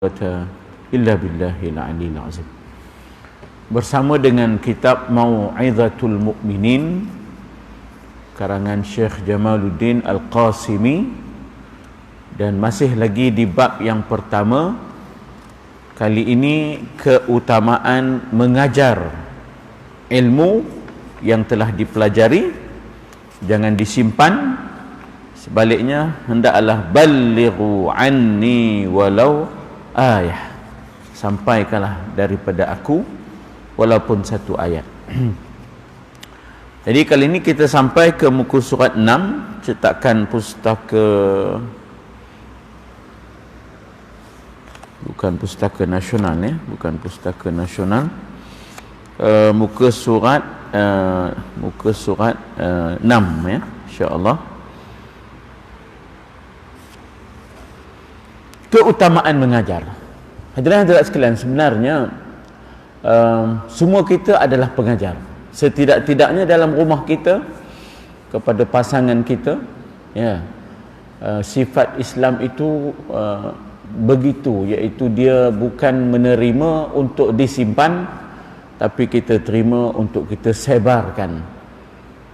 illa billahil aliyil azim. Bersama dengan kitab Mau'izatul Mu'minin karangan Syekh Jamaluddin Al-Qasimi, dan masih lagi di bab yang pertama. Kali ini keutamaan mengajar ilmu yang telah dipelajari, jangan disimpan, sebaliknya hendaklah ballighu anni walau ayah, sampaikanlah daripada aku walaupun satu ayat. Jadi kali ini kita sampai ke muka surat 6, cetakan pustaka, bukan pustaka nasional ya, bukan pustaka nasional, muka surat 6 ya, insya-Allah. Keutamaan mengajar. Hadirin-hadirat sekalian, sebenarnya semua kita adalah pengajar. Setidak-tidaknya dalam rumah kita, kepada pasangan kita, ya, sifat Islam itu begitu, iaitu dia bukan menerima untuk disimpan, tapi kita terima untuk kita sebarkan.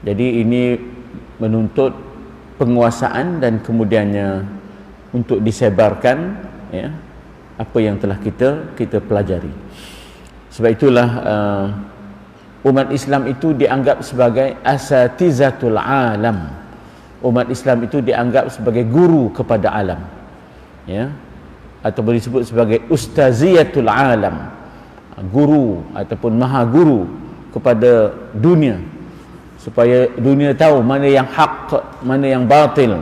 Jadi ini menuntut penguasaan dan kemudiannya untuk disebarkan, ya, apa yang telah kita pelajari. Sebab itulah umat Islam itu dianggap sebagai asatizatul alam. Umat Islam itu dianggap sebagai guru kepada alam, ya, atau disebut sebagai ustaziyatul alam, guru ataupun maha guru kepada dunia, supaya dunia tahu mana yang hak, mana yang batil,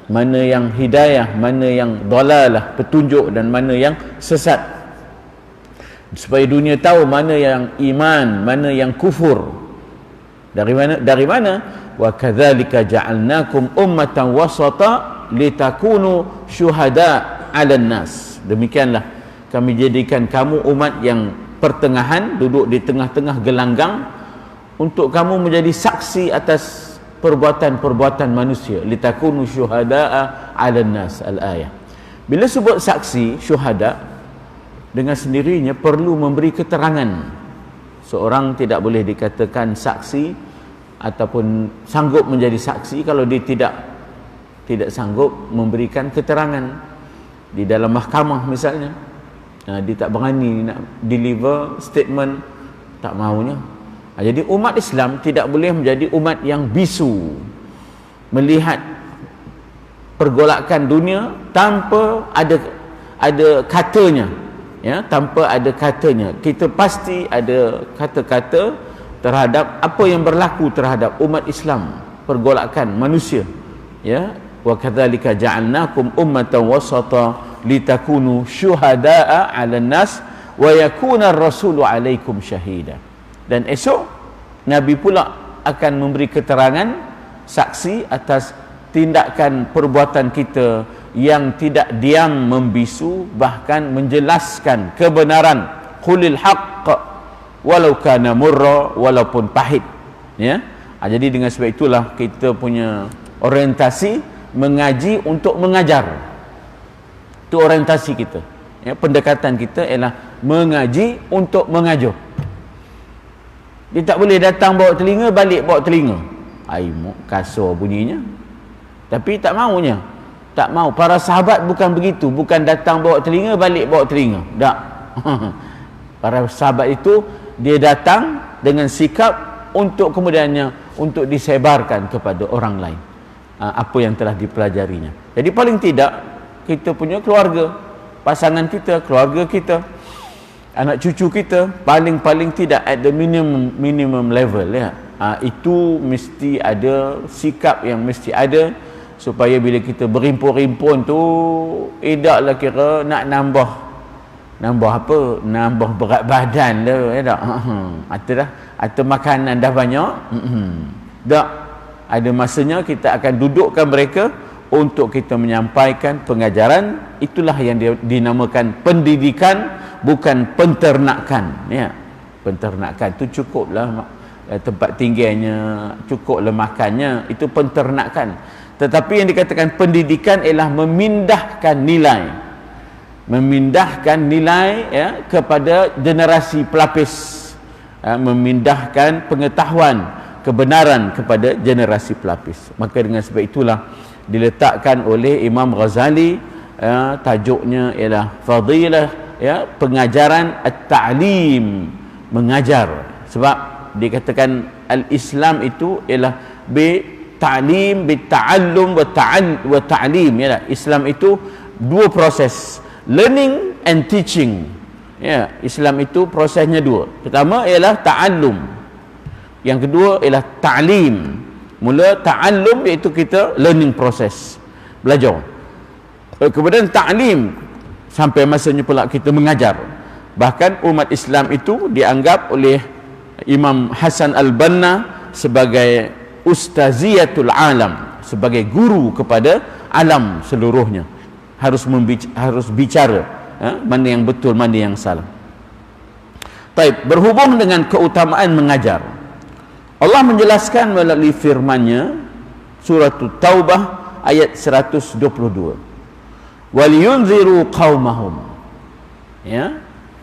mana yang hidayah, mana yang dalalah, petunjuk, dan mana yang sesat, supaya dunia tahu mana yang iman, mana yang kufur. Dari mana? Wa kadzalika ja'alnakum ummatan wasata litakunu syuhada 'alan nas. Demikianlah kami jadikan kamu umat yang pertengahan, duduk di tengah-tengah gelanggang, untuk kamu menjadi saksi atas perbuatan-perbuatan manusia. Litakunu syuhada'a 'alan nas, al-ayah. Bila sebut saksi, syuhada, dengan sendirinya perlu memberi keterangan. Seorang tidak boleh dikatakan saksi ataupun sanggup menjadi saksi kalau dia tidak sanggup memberikan keterangan. Di dalam mahkamah misalnya, dia tak berani nak deliver statement, tak maunya. Jadi umat Islam tidak boleh menjadi umat yang bisu, melihat pergolakan dunia tanpa ada katanya, ya, tanpa ada katanya. Kita pasti ada kata-kata terhadap apa yang berlaku terhadap umat Islam, pergolakan manusia, ya. Wa kadzalika ja'alnakum ummatan wasata litakunu syuhada'a 'alan nas wa yakuna ar-rasulu 'alaikum syahida. Dan esok Nabi pula akan memberi keterangan, saksi atas tindakan perbuatan kita yang tidak diam membisu, bahkan menjelaskan kebenaran. Qulil haqq walau kana murra, walaupun pahit, ya. Jadi dengan sebab itulah kita punya orientasi mengaji untuk mengajar. Itu orientasi kita, ya. Pendekatan kita ialah mengaji untuk mengajar. Dia tak boleh datang bawa telinga, balik bawa telinga. Kasar bunyinya. Tapi tak maunya. Tak mau. Para sahabat bukan begitu. Bukan datang bawa telinga, balik bawa telinga. Tak. Para sahabat itu, dia datang dengan sikap untuk kemudiannya untuk disebarkan kepada orang lain apa yang telah dipelajarinya. Jadi paling tidak kita punya keluarga, pasangan kita, keluarga kita, anak cucu kita, paling tidak at the minimum level, ya. Itu mesti ada sikap yang mesti ada, supaya bila kita berimpun-rimpun tu, idaklah kira nak nambah apa, nambah berat badan dah, ya tak? Atau makanan dah banyak, tak. Ada masanya kita akan dudukkan mereka untuk kita menyampaikan pengajaran. Itulah yang dinamakan pendidikan, bukan penternakan, ya. Penternakan tu cukuplah tempat tinggalnya, cukuplah makannya, itu penternakan. Tetapi yang dikatakan pendidikan ialah memindahkan nilai memindahkan nilai kepada generasi pelapis, memindahkan pengetahuan kebenaran kepada generasi pelapis. Maka dengan sebab itulah diletakkan oleh Imam Ghazali, tajuknya ialah fadilah pengajaran at-ta'lim, mengajar. Sebab dikatakan al-Islam itu ialah ta'lim, ta'allum wa ta'lim. Islam itu dua proses, learning and teaching. Islam itu prosesnya dua. Pertama ialah ta'allum, yang kedua ialah ta'lim. Mula ta'allum iaitu kita learning proses, belajar. Kemudian ta'lim, sampai masanya pula kita mengajar. Bahkan umat Islam itu dianggap oleh Imam Hasan Al-Banna sebagai ustaziyatul alam, sebagai guru kepada alam seluruhnya. Harus bicara mana yang betul, mana yang salah. Baik, berhubung dengan keutamaan mengajar, Allah menjelaskan melalui firman-Nya surah Taubah ayat 122. Waliyunziru qaumahum.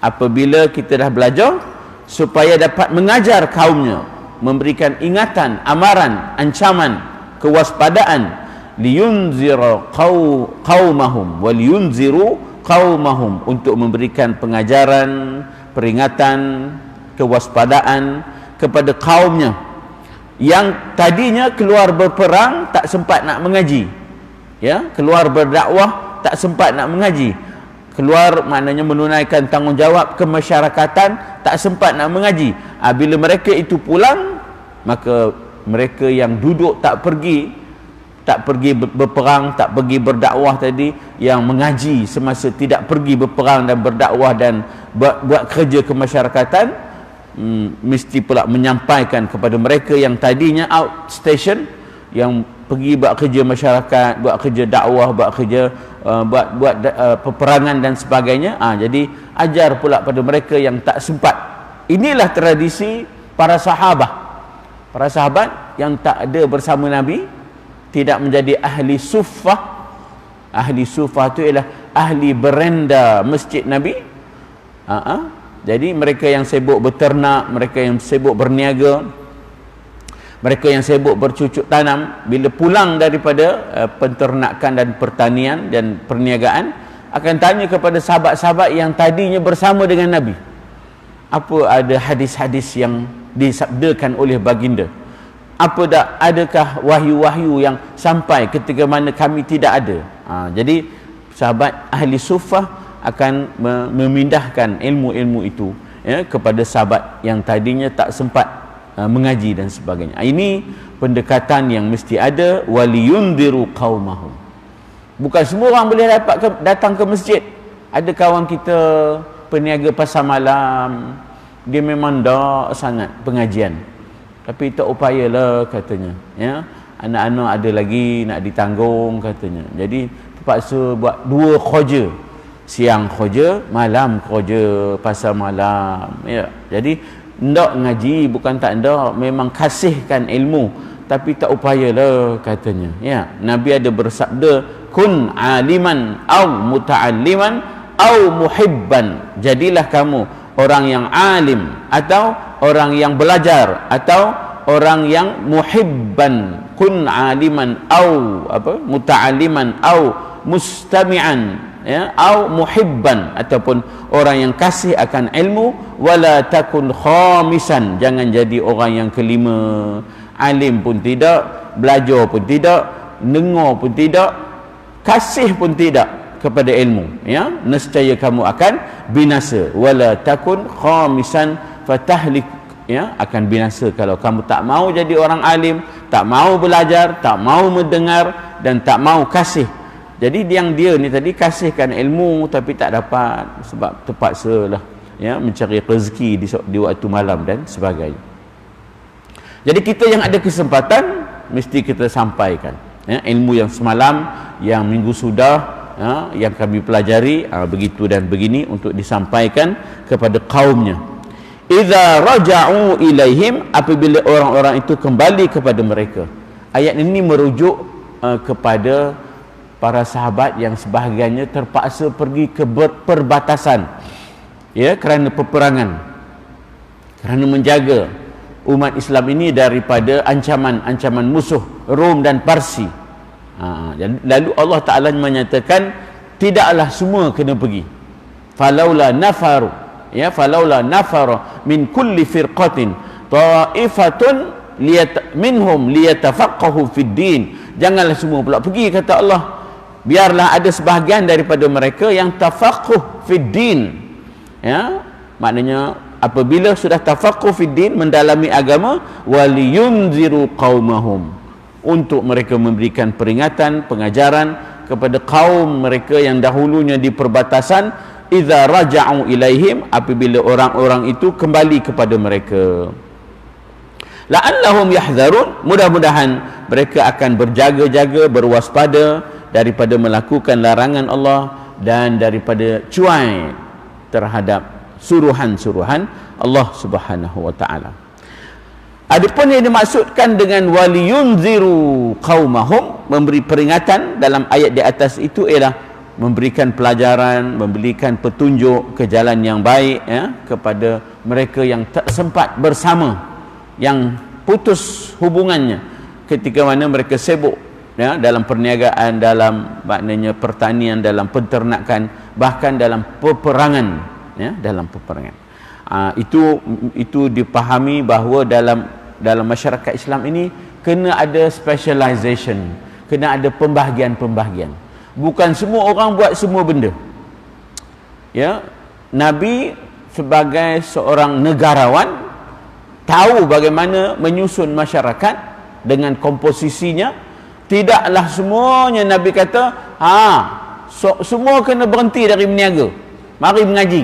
Apabila kita dah belajar, supaya dapat mengajar kaumnya, memberikan ingatan, amaran, ancaman, kewaspadaan. Liyunzira qaumahum waliyunziru qaumahum, untuk memberikan pengajaran, peringatan, kewaspadaan kepada kaumnya yang tadinya keluar berperang tak sempat nak mengaji, keluar berdakwah tak sempat nak mengaji, keluar maknanya menunaikan tanggungjawab kemasyarakatan tak sempat nak mengaji. Bila mereka itu pulang, maka mereka yang duduk tak pergi berperang, tak pergi berdakwah tadi, yang mengaji semasa tidak pergi berperang dan berdakwah dan buat kerja kemasyarakatan, mesti pula menyampaikan kepada mereka yang tadinya outstation, yang pergi buat kerja masyarakat, buat kerja dakwah, buat kerja buat peperangan dan sebagainya. Jadi ajar pula pada mereka yang tak sempat. Inilah tradisi para sahabat. Para sahabat yang tak ada bersama Nabi, tidak menjadi ahli suffah. Ahli suffah itu ialah ahli berenda masjid Nabi. Jadi mereka yang sibuk berternak, mereka yang sibuk berniaga, mereka yang sibuk bercucuk tanam, bila pulang daripada penternakan dan pertanian dan perniagaan, akan tanya kepada sahabat-sahabat yang tadinya bersama dengan Nabi, apa ada hadis-hadis yang disabdakan oleh baginda? Adakah wahyu-wahyu yang sampai ketika mana kami tidak ada? Jadi sahabat ahli suffah akan memindahkan ilmu-ilmu itu kepada sahabat yang tadinya tak sempat mengaji dan sebagainya. Ini pendekatan yang mesti ada. Waliyundiru qaumahum. Bukan semua orang boleh datang ke masjid. Ada kawan kita peniaga pasar malam, dia memang dak sangat pengajian, tapi tak upayalah katanya, anak-anak ada lagi nak ditanggung katanya. Jadi terpaksa buat dua kerja, siang kerja, malam kerja pasar malam. Jadi ndak ngaji, bukan tak ndak, memang kasihkan ilmu, tapi tak upayalah katanya. Nabi ada bersabda, kun aliman au muta'alliman au muhibban. Jadilah kamu orang yang alim, atau orang yang belajar, atau orang yang muhibban. Kun aliman au muta'alliman au mustami'an, au muhibban, ataupun orang yang kasih akan ilmu. Wala takun khamisan, jangan jadi orang yang kelima. Alim pun tidak, belajar pun tidak, dengar pun tidak, kasih pun tidak kepada ilmu, nescaya kamu akan binasa. Wala takun khamisan fatahlik, akan binasa kalau kamu tak mau jadi orang alim, tak mau belajar, tak mau mendengar, dan tak mau kasih. Jadi yang dia ni tadi kasihkan ilmu tapi tak dapat sebab terpaksalah mencari rezeki di waktu malam dan sebagainya. Jadi kita yang ada kesempatan mesti kita sampaikan ilmu yang semalam, yang minggu sudah, yang kami pelajari, begitu dan begini, untuk disampaikan kepada kaumnya. Idza raja'u ilaihim, apabila orang-orang itu kembali kepada mereka. Ayat ini merujuk kepada para sahabat yang sebahagiannya terpaksa pergi ke perbatasan, ya, kerana peperangan, kerana menjaga umat Islam ini daripada ancaman musuh Rom dan Parsi. Lalu Allah Ta'ala menyatakan tidaklah semua kena pergi. Falaula nafaru, ya, falaula nafara min kulli firqatin ta'ifatun minhum liyatafaqahu fid din. Janganlah semua pula pergi, kata Allah. Biarlah ada sebahagian daripada mereka yang tafaqquh fid din. Ya, maknanya apabila sudah tafaqquh fid din, mendalami agama, waliyunziru qaumahum, untuk mereka memberikan peringatan, pengajaran kepada kaum mereka yang dahulunya di perbatasan, idza raja'u ilaihim, apabila orang-orang itu kembali kepada mereka. La'allahum yahzarun, mudah-mudahan mereka akan berjaga-jaga, berwaspada daripada melakukan larangan Allah dan daripada cuai terhadap suruhan-suruhan Allah Subhanahu wa taala. Adapun yang dimaksudkan dengan waliyunziru qaumahum, memberi peringatan dalam ayat di atas itu ialah memberikan pelajaran, memberikan petunjuk ke jalan yang baik, ya, kepada mereka yang tak sempat bersama, yang putus hubungannya ketika mana mereka sibuk, ya, dalam perniagaan, dalam maknanya pertanian, dalam peternakan, bahkan dalam peperangan, ya, dalam peperangan. Itu dipahami bahawa dalam masyarakat Islam ini kena ada specialization, kena ada pembahagian-pembahagian. Bukan semua orang buat semua benda. Ya, Nabi sebagai seorang negarawan tahu bagaimana menyusun masyarakat dengan komposisinya. Tidaklah semuanya Nabi kata, semua kena berhenti dari berniaga, mari mengaji.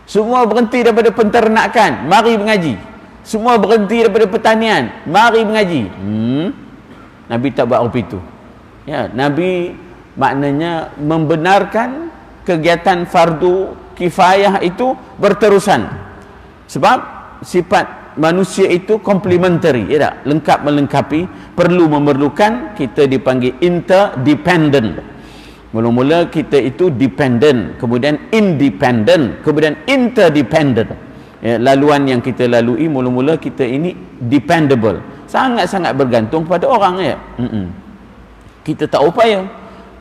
Semua berhenti daripada penternakan, mari mengaji. Semua berhenti daripada pertanian, mari mengaji. Nabi tak buat apa itu. Ya, Nabi maknanya membenarkan kegiatan fardu kifayah itu berterusan. Sebab sifat manusia itu complementary, ya tak? Lengkap melengkapi, memerlukan. Kita dipanggil interdependent. Mula-mula kita itu dependent, kemudian independent, kemudian interdependent. Ya, laluan yang kita lalui mula-mula kita ini dependable, sangat-sangat bergantung pada orang, ya. Kita tak upaya,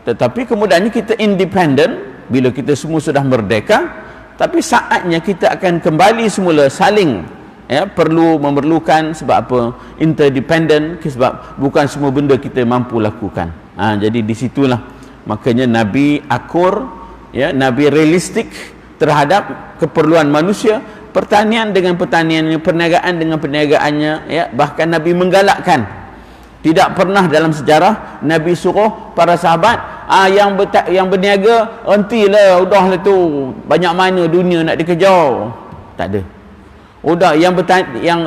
tetapi kemudiannya kita independent bila kita semua sudah merdeka. Tapi saatnya kita akan kembali semula saling, ya, memerlukan. Sebab apa? Interdependent, sebab bukan semua benda kita mampu lakukan. Jadi disitulah makanya Nabi akur, ya, Nabi realistik terhadap keperluan manusia. Pertanian dengan pertaniannya, perniagaan dengan perniagaannya, ya. Bahkan Nabi menggalakkan. Tidak pernah dalam sejarah Nabi suruh para sahabat, yang berniaga hentilah, udahlah tu, banyak mana dunia nak dikejar. Tak ada. Udah yang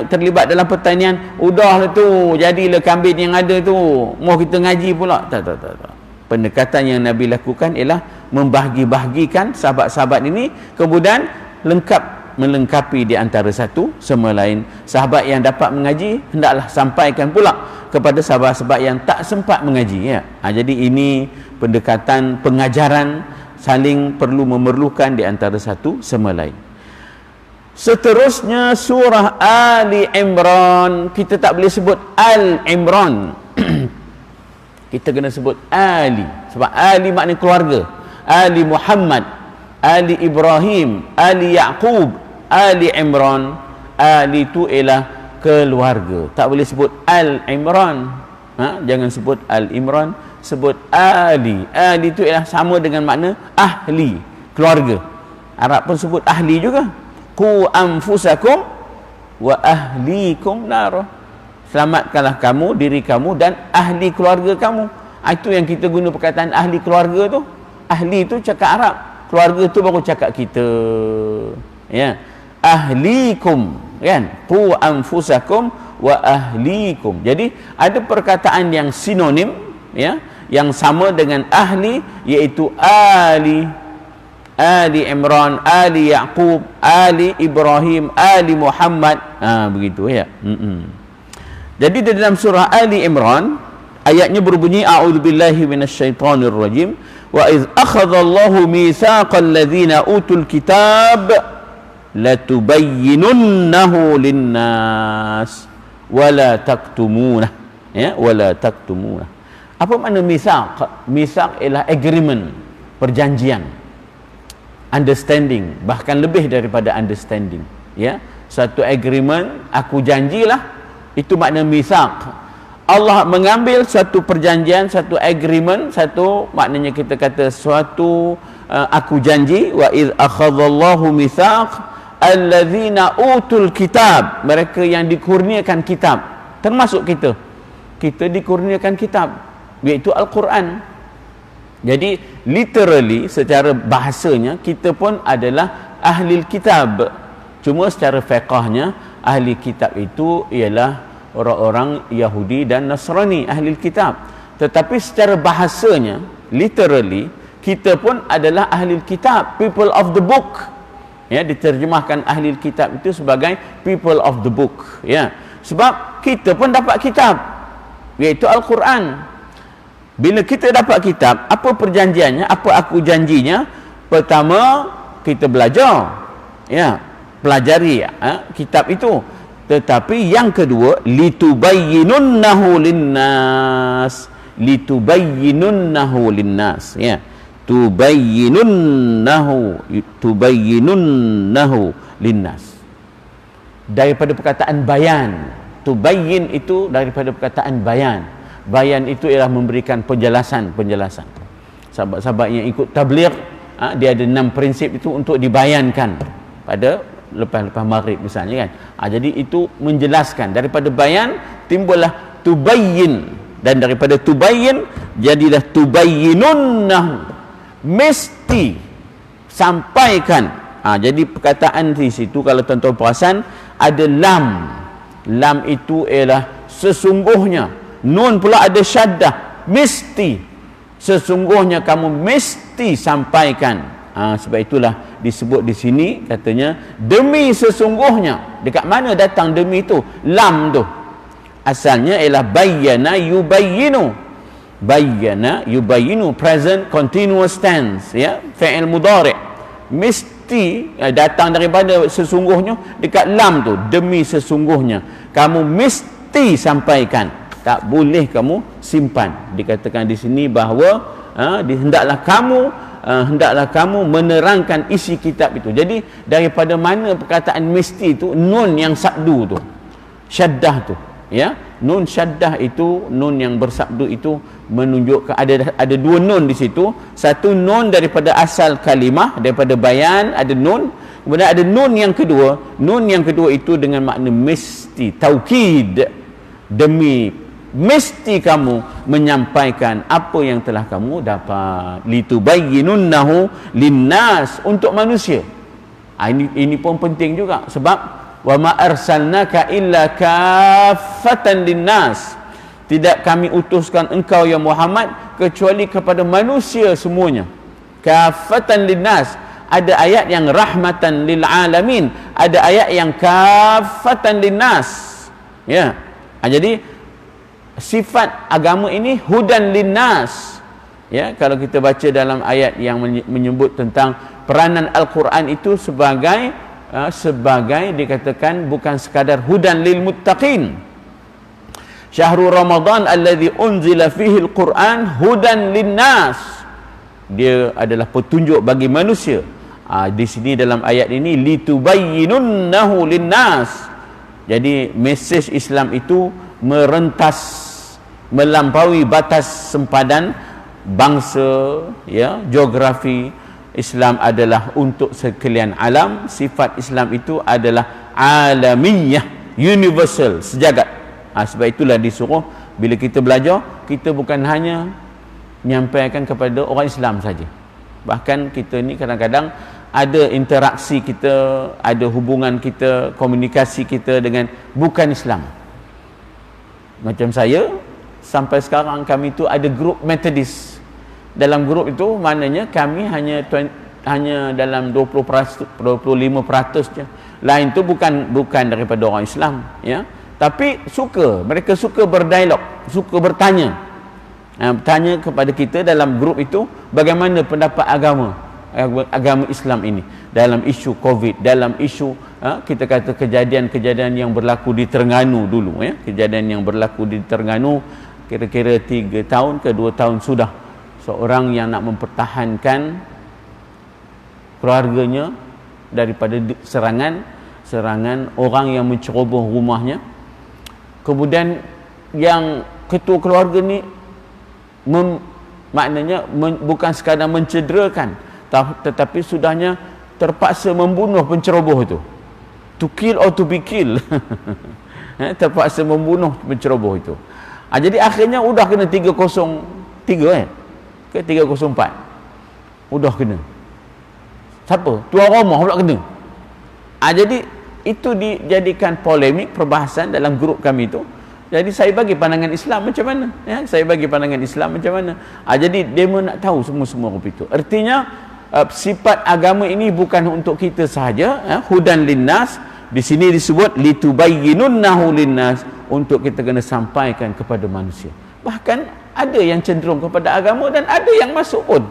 terlibat dalam pertanian, udahlah tu, jadilah kambing yang ada tu, mau kita ngaji pula. Tak. Pendekatan yang Nabi lakukan ialah membahagi-bahagikan sahabat-sahabat ini, kemudian melengkapi di antara satu sama lain. Sahabat yang dapat mengaji hendaklah sampaikan pula kepada sahabat-sahabat yang tak sempat mengaji, ya. Jadi ini pendekatan pengajaran, saling memerlukan di antara satu sama lain. Seterusnya surah Ali Imran. Kita tak boleh sebut Al Imran. Kita kena sebut Ali, sebab Ali maknanya keluarga. Ali Muhammad, Ali Ibrahim, Ali Yaqub, Ali Imran. Ali itu ialah keluarga. Tak boleh sebut Al-Imran. Jangan sebut Al-Imran, sebut Ali. Ali itu ialah sama dengan makna ahli, keluarga. Arab pun sebut ahli juga. Qu anfusakum wa ahlikum nar. Selamatkanlah kamu, diri kamu dan ahli keluarga kamu. Itu yang kita guna perkataan ahli keluarga tu. Ahli tu cakap Arab, keluarga tu baru cakap kita. Ya. Ahlikum, kan? Qu anfusakum wa ahlikum. Jadi ada perkataan yang sinonim, ya, yang sama dengan ahli, iaitu Ali Imran, Ali Yaqub, Ali Ibrahim, Ali Muhammad. Begitu, ya. Jadi di dalam surah Ali Imran Ayatnya berbunyi a'udzubillahi minasyaitonirrajim wa iz akhadallahu mitsaqal ladzina utul kitab latubayyinunnahu linnas wala taktumunah, ya, wala taktumunah. Apa makna mitsaq? Mitsaq ialah agreement, perjanjian, understanding, bahkan lebih daripada understanding, ya, satu agreement, aku janjilah, itu makna mitsaq. Allah mengambil satu perjanjian, satu agreement, satu maknanya kita kata suatu aku janji, wa iz akhadallahu mitsaq alladzina utul kitab, mereka yang dikurniakan kitab, termasuk kita dikurniakan kitab, iaitu Al-Quran. Jadi literally secara bahasanya kita pun adalah ahli kitab, cuma secara fiqahnya ahli kitab itu ialah orang-orang Yahudi dan Nasrani, ahli kitab. Tetapi secara bahasanya literally kita pun adalah ahli kitab, people of the book, ya, diterjemahkan ahli kitab itu sebagai people of the book, ya, sebab kita pun dapat kitab, iaitu Al-Quran. Bila kita dapat kitab, apa perjanjiannya, apa aku janjinya? Pertama, kita belajar, ya, pelajari kitab itu. Tetapi yang kedua, litubayyinunnahu linnas, litubayyinunnahu linnas, ya, tubayyinunnahu linnas, daripada perkataan bayan. Tubayyin itu daripada perkataan bayan. Bayan itu ialah memberikan penjelasan. Sahabat-sahabat yang ikut tabligh, dia ada 6 prinsip itu untuk dibayankan pada lepas maghrib misalnya, kan. Jadi itu menjelaskan. Daripada bayan timbullah tubayyin, dan daripada tubayyin jadilah tubayyinunnahu, mesti sampaikan. Jadi perkataan di situ kalau tuan-tuan perasan ada lam. Lam itu ialah sesungguhnya. Nun pula ada syaddah, mesti. Sesungguhnya kamu mesti sampaikan. Sebab itulah disebut di sini katanya demi sesungguhnya. Dekat mana datang demi itu? Lam tu asalnya ialah bayyana yubayyinu. Bayyana yubayyinu, present continuous tense, ya, fi'il mudhari', mesti datang daripada sesungguhnya. Dekat lam tu, demi sesungguhnya kamu mesti sampaikan, tak boleh kamu simpan. Dikatakan di sini bahawa hendaklah kamu menerangkan isi kitab itu. Jadi daripada mana perkataan mesti itu? Nun yang sabdu tu, syaddah tu, ya, nun syaddah itu, nun yang bersabdu itu menunjukkan ada 2 nun di situ. Satu nun daripada asal kalimah, daripada bayan ada nun, kemudian ada nun yang kedua. Nun yang kedua itu dengan makna mesti, taukid, demi, mesti kamu menyampaikan apa yang telah kamu dapat. Litubayyinunnahu linnas, untuk manusia. Ini pun penting juga, sebab wa ma arsalnaka illa kaffatan linnas, tidak kami utuskan engkau ya Muhammad kecuali kepada manusia semuanya. Kaffatan linnas, ada ayat yang rahmatan lil alamin, ada ayat yang kaffatan linnas, ya. Jadi sifat agama ini hudan linnas, ya. Kalau kita baca dalam ayat yang menyebut tentang peranan Al-Quran itu sebagai dikatakan bukan sekadar hudan lil muttaqin. Syahrul Ramadan alladzi unzila fihi al-Quran hudan linnas, dia adalah petunjuk bagi manusia. Di sini dalam ayat ini litubayyinunnahu linnas, jadi mesej Islam itu merentas, melampaui batas sempadan bangsa, ya, geografi. Islam adalah untuk sekalian alam. Sifat Islam itu adalah alamiyah, universal, sejagat. Sebab itulah disuruh bila kita belajar, kita bukan hanya menyampaikan kepada orang Islam saja. Bahkan kita ni kadang-kadang ada interaksi kita, ada hubungan kita, komunikasi kita dengan bukan Islam. Macam saya, sampai sekarang kami tu ada grup Methodist. Dalam grup itu maknanya kami hanya dalam 20%, 25% je. Lain tu bukan daripada orang Islam, ya. Tapi mereka suka berdialog, suka bertanya. Tanya kepada kita dalam grup itu, bagaimana pendapat agama Islam ini dalam isu Covid, dalam isu kita kata kejadian-kejadian yang berlaku di Terengganu dulu, kejadian yang berlaku di Terengganu kira-kira 3 tahun ke 2 tahun sudah, seorang yang nak mempertahankan keluarganya daripada serangan orang yang menceroboh rumahnya. Kemudian yang ketua keluarga ni maknanya bukan sekadar mencederakan, tetapi sudahnya terpaksa membunuh penceroboh itu. To kill or to be killed. Terpaksa membunuh penceroboh itu. Jadi akhirnya udah kena 303 ke 304. Udah kena. Siapa? Tuan rumah pula kena. Jadi itu dijadikan polemik, perbahasan dalam grup kami itu. Jadi saya bagi pandangan Islam macam mana, saya bagi pandangan Islam macam mana. Jadi dia nak tahu semua itu. Artinya sifat agama ini bukan untuk kita sahaja, hudan linnas. Di sini disebut litubayyinunnahu linnas, untuk kita kena sampaikan kepada manusia. Bahkan ada yang cenderung kepada agama dan ada yang masuk pun.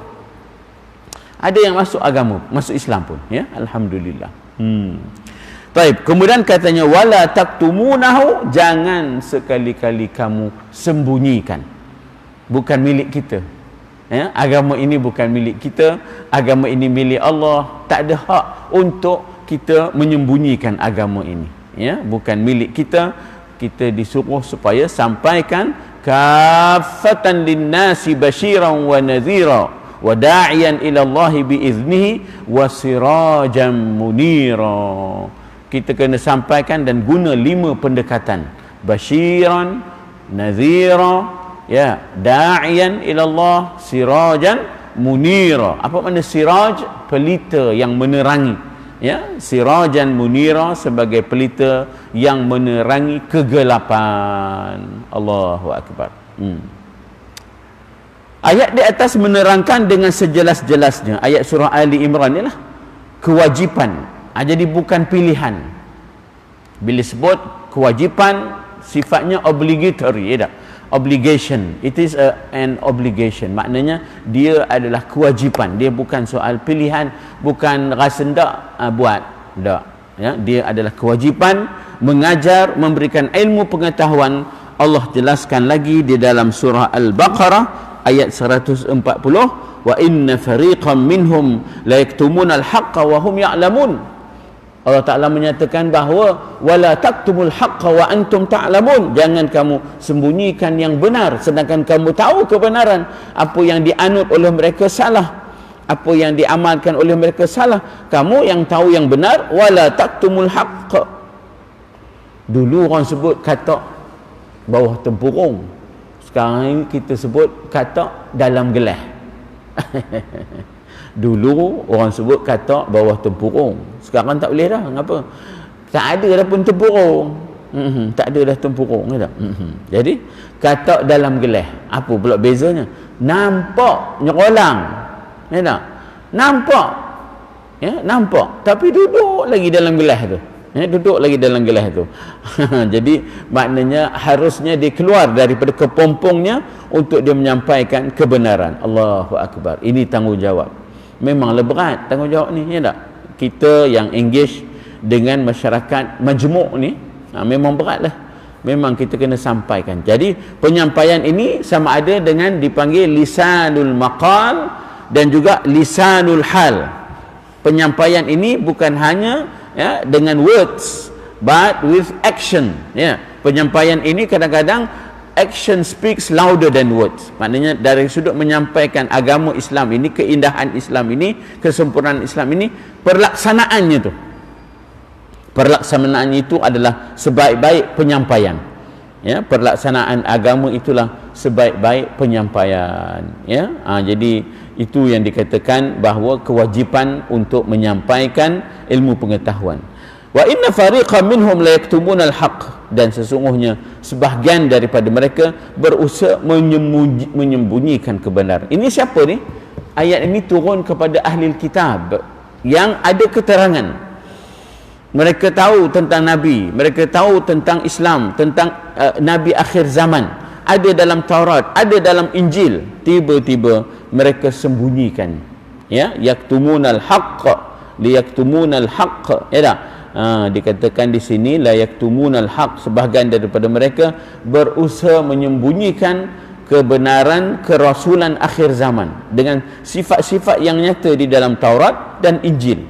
Ada yang masuk agama, masuk Islam pun, alhamdulillah. Baik, kemudian katanya wala taktumunahu, jangan sekali-kali kamu sembunyikan. Bukan milik kita. Agama ini bukan milik kita, agama ini milik Allah. Tak ada hak untuk kita menyembunyikan agama ini. Bukan milik kita. Kita disuruh supaya sampaikan kaffatan linnasi basyiran wa nadhira wa da'iyan ila Allah biiznihi wa sirajan munira. Kita kena sampaikan dan guna 5 pendekatan. Basyiran, nadhira, da'iyan ila Allah, sirajan munira. Apa makna siraj? Pelita yang menerangi. Sirajan munira sebagai pelita yang menerangi kegelapan. Allahu akbar. Ayat di atas menerangkan dengan sejelas-jelasnya, ayat surah Ali Imran ni lah, kewajipan. Jadi bukan pilihan. Bila sebut kewajipan, sifatnya obligatory, obligation. It is an obligation. Maknanya dia adalah kewajipan. Dia bukan soal pilihan, bukan rasa ndak buat. Tak. Dia adalah kewajipan mengajar, memberikan ilmu pengetahuan. Allah jelaskan lagi di dalam surah Al-Baqarah ayat 140, wa inna fariqam minhum la yaktumuna al-haqqa wa hum ya'lamun. Allah Ta'ala menyatakan bahawa wala taktumul haqqa wa antum ta'lamun, jangan kamu sembunyikan yang benar sedangkan kamu tahu kebenaran. Apa yang dianut oleh mereka salah, apa yang diamalkan oleh mereka salah, kamu yang tahu yang benar. Wala taktumul haqqa, dulu orang sebut katak bawah tempurung, sekarang ini kita sebut katak dalam gelas. Dulu orang sebut katak bawah tempurung, sekarang tak boleh dah. Kenapa? Tak ada dah pun tempurung. Tak ada dah tempurung dah. Jadi katak dalam gelas, apa pula bezanya? Nampak nyerolang, tak? Nampak, nampak, tapi duduk lagi dalam gelas tu. Duduk lagi dalam gelas tu. Jadi maknanya harusnya dia keluar daripada kepompongnya untuk dia menyampaikan kebenaran. Allahu akbar. Ini tanggungjawab. Memanglah berat tanggungjawab ni, tak? Kita yang engage dengan masyarakat majmuk ni, memang beratlah. Memang kita kena sampaikan. Jadi penyampaian ini sama ada dengan dipanggil lisanul maqal dan juga lisanul hal. Penyampaian ini bukan hanya dengan words, but with action. Penyampaian ini kadang-kadang action speaks louder than words. Maknanya dari sudut menyampaikan agama Islam ini, keindahan Islam ini, kesempurnaan Islam ini, perlaksanaannya tu, perlaksanaannya itu adalah sebaik-baik penyampaian. Perlaksanaan agama itulah sebaik-baik penyampaian. Jadi itu yang dikatakan bahawa kewajipan untuk menyampaikan ilmu pengetahuan. Wa inna fariqan minhum la yaktumuna al-haq, dan sesungguhnya sebahagian daripada mereka berusaha menyembunyikan kebenaran. Ini siapa ni? Ayat ini turun kepada ahli kitab yang ada keterangan. Mereka tahu tentang Nabi, mereka tahu tentang Islam, tentang Nabi akhir zaman. ada dalam Taurat, ada dalam Injil, tiba-tiba mereka sembunyikan. Ya, yaktumunal haqq liyaktumunal haqq. Ya tak? Dikatakan di sini la yaktumunal haqq, sebahagian daripada mereka berusaha menyembunyikan kebenaran kerasulan akhir zaman dengan sifat-sifat yang nyata di dalam Taurat dan Injil.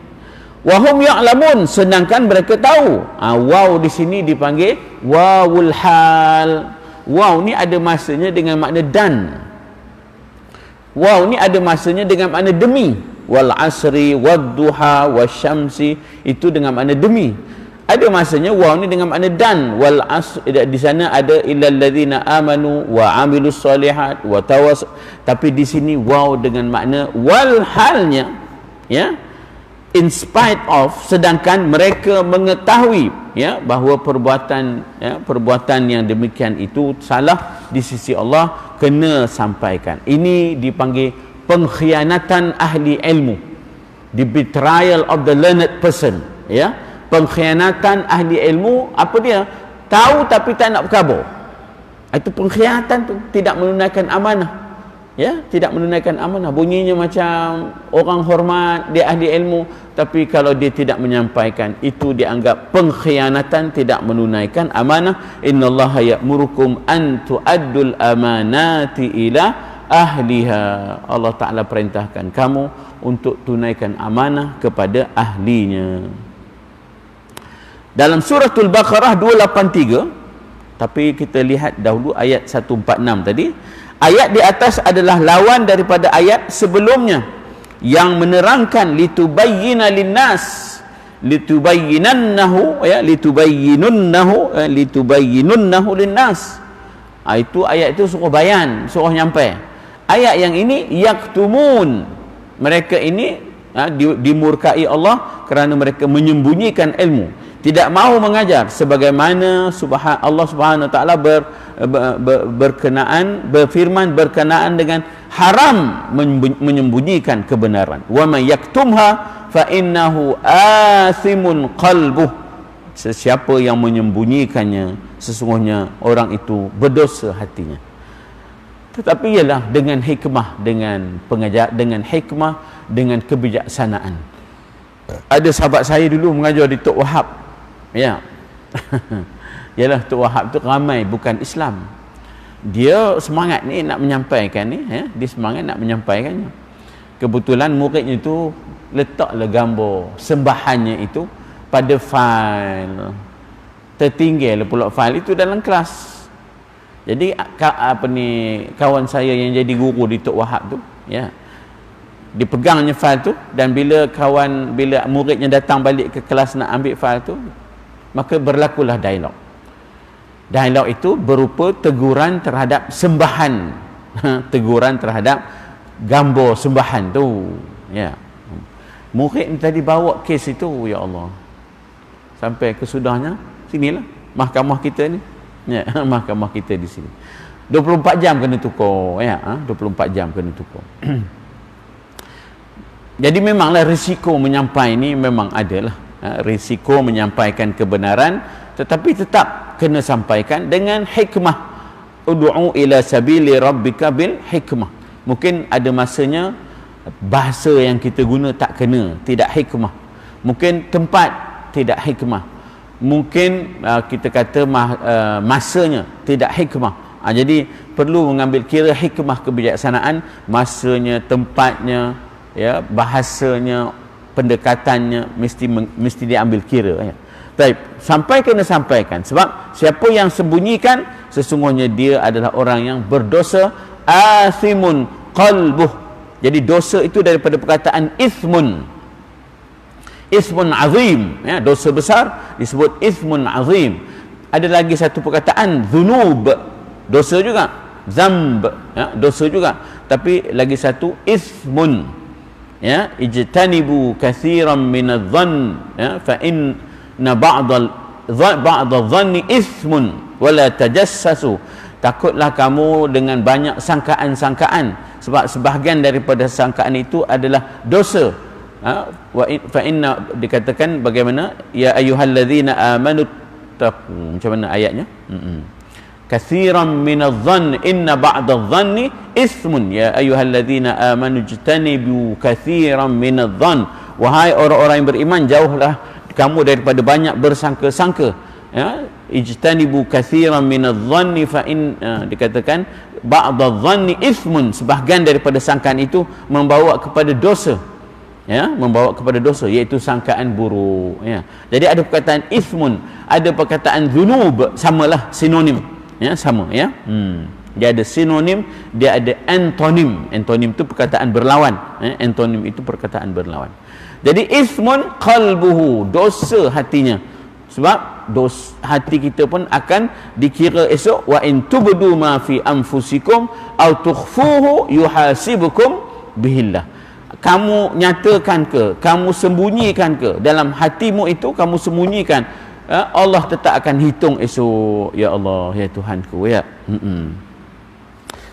Wahum ya'lamun, sedangkan mereka tahu. Waw di sini dipanggil wawul hal. Waw ni ada masanya dengan makna dan. Waw ni ada masanya dengan makna demi. Wal asri wad duha wasyamsi, itu dengan makna demi. Ada masanya waw ni dengan makna dan. Wal asr, di sana ada illal ladzina amanu wa amilus solihat wa tawas, tapi di sini waw dengan makna wal halnya, ya, in spite of, sedangkan mereka mengetahui, ya, bahawa perbuatan yang demikian itu salah di sisi Allah, kena sampaikan. Ini dipanggil pengkhianatan ahli ilmu, the betrayal of the learned person. Ya, pengkhianatan ahli ilmu, apa dia? Tahu tapi tak nak berkhabar. Itu pengkhianatan tu, tidak menunaikan amanah. Ya, tidak menunaikan amanah. Bunyinya macam orang hormat, dia ahli ilmu, tapi kalau dia tidak menyampaikan, itu dianggap pengkhianatan, tidak menunaikan amanah. Innallaha ya'murukum an tu'addul amanati ila ahliha. Allah Ta'ala perintahkan kamu untuk tunaikan amanah kepada ahlinya. Dalam suratul Baqarah 283, tapi kita lihat dahulu ayat 146 tadi. Ayat di atas adalah lawan daripada ayat sebelumnya yang menerangkan litubayyina linnas, litubayyinannahu, ya, litubayyinunnahu linnas. Itu ayat itu suruh bayan, suruh nyampai. Ayat yang ini yaktumun, mereka ini dimurkai Allah kerana mereka menyembunyikan ilmu, tidak mahu mengajar, sebagaimana Allah Subhanahu Wa Taala berfirman berkenaan dengan haram menyembunyikan kebenaran. Wa may yaktumha fa innahu athimun qalbuh, sesiapa yang menyembunyikannya, sesungguhnya orang itu berdosa hatinya. Tetapi ialah dengan hikmah, dengan pengajar, dengan hikmah, dengan kebijaksanaan. Ada sahabat saya dulu mengajar di Tok Wahab, ya. Ialah Tok Wahab tu ramai bukan Islam. Dia semangat ni nak menyampaikan ni, ya, dia semangat nak menyampaikannya. Kebetulan muridnya tu letaklah gambar sembahannya itu pada fail. Tertinggal pula fail itu dalam kelas. Jadi kawan saya yang jadi guru di Tok Wahab tu, ya, dipegangnya fail tu, dan bila muridnya datang balik ke kelas nak ambil fail tu, maka berlakulah dialog. Dialog itu berupa teguran terhadap sembahan, teguran terhadap gambar sembahan tu, ya. Murid tadi bawa kes itu, ya Allah, sampai kesudahnya sinilah mahkamah kita ni, ya, mahkamah kita di sini 24 jam kena tukar, ya, 24 jam kena tukar. Jadi memanglah risiko menyampaikan ni memang adalah, risiko menyampaikan kebenaran, tetapi tetap kena sampaikan dengan hikmah. Ud'u ila sabili rabbika bil hikmah. Mungkin ada masanya bahasa yang kita guna tak kena, tidak hikmah. Mungkin tempat tidak hikmah. Mungkin kita kata masanya tidak hikmah. Jadi perlu mengambil kira hikmah kebijaksanaan, masanya, tempatnya, ya, bahasanya, pendekatannya mesti diambil kira, ya. Baik, kena sampaikan, sebab siapa yang sembunyikan, sesungguhnya dia adalah orang yang berdosa, athimun qalbuh. Jadi dosa itu daripada perkataan ismun, ismun azim, ya, dosa besar disebut ismun azim. Ada lagi satu perkataan dzunub, dosa juga, zamb, ya, dosa juga, tapi lagi satu ismun, ya, ijtanibu katsiran minadh-dhann, ya, fa inna ba'dadh-dhanni ismun wala tajassasu. Takutlah kamu dengan banyak sangkaan-sangkaan, sebab sebahagian daripada sangkaan itu adalah dosa. Fa inna, dikatakan bagaimana, ya ayyuhalladzina amanu taqu, macam mana ayatnya? Katsiran minadh-dhanni inna ba'dadh-dhanni ithmun ya ayyuhalladzina amanu ijtanibu katsiran minadh-dhann. Wahai orang-orang yang beriman, jauhlah kamu daripada banyak bersangka-sangka. Ya, ijtanibu katsiran minadh-dhanni fa in dikatakan ba'dadh-dhanni ithmun, sebahagian daripada sangkaan itu membawa kepada dosa. Ya, membawa kepada dosa, iaitu sangkaan buruk. Ya, jadi ada perkataan ithmun, ada perkataan dzunub, samalah, sinonim. Ya, sama. Ya, dia ada sinonim, dia ada antonim. Antonim itu perkataan berlawan. Antonim itu perkataan berlawan. Jadi ithmun qalbuhu, dosa hatinya. Sebab hati kita pun akan dikira esok, wa in tubdu ma fi anfusikum aw tukhfuhu yuhasibukum bihillah. Kamu nyatakan ke, kamu sembunyikan ke, dalam hatimu itu kamu sembunyikan, Allah tetap akan hitung esok. Ya Allah, ya Tuhanku, ya.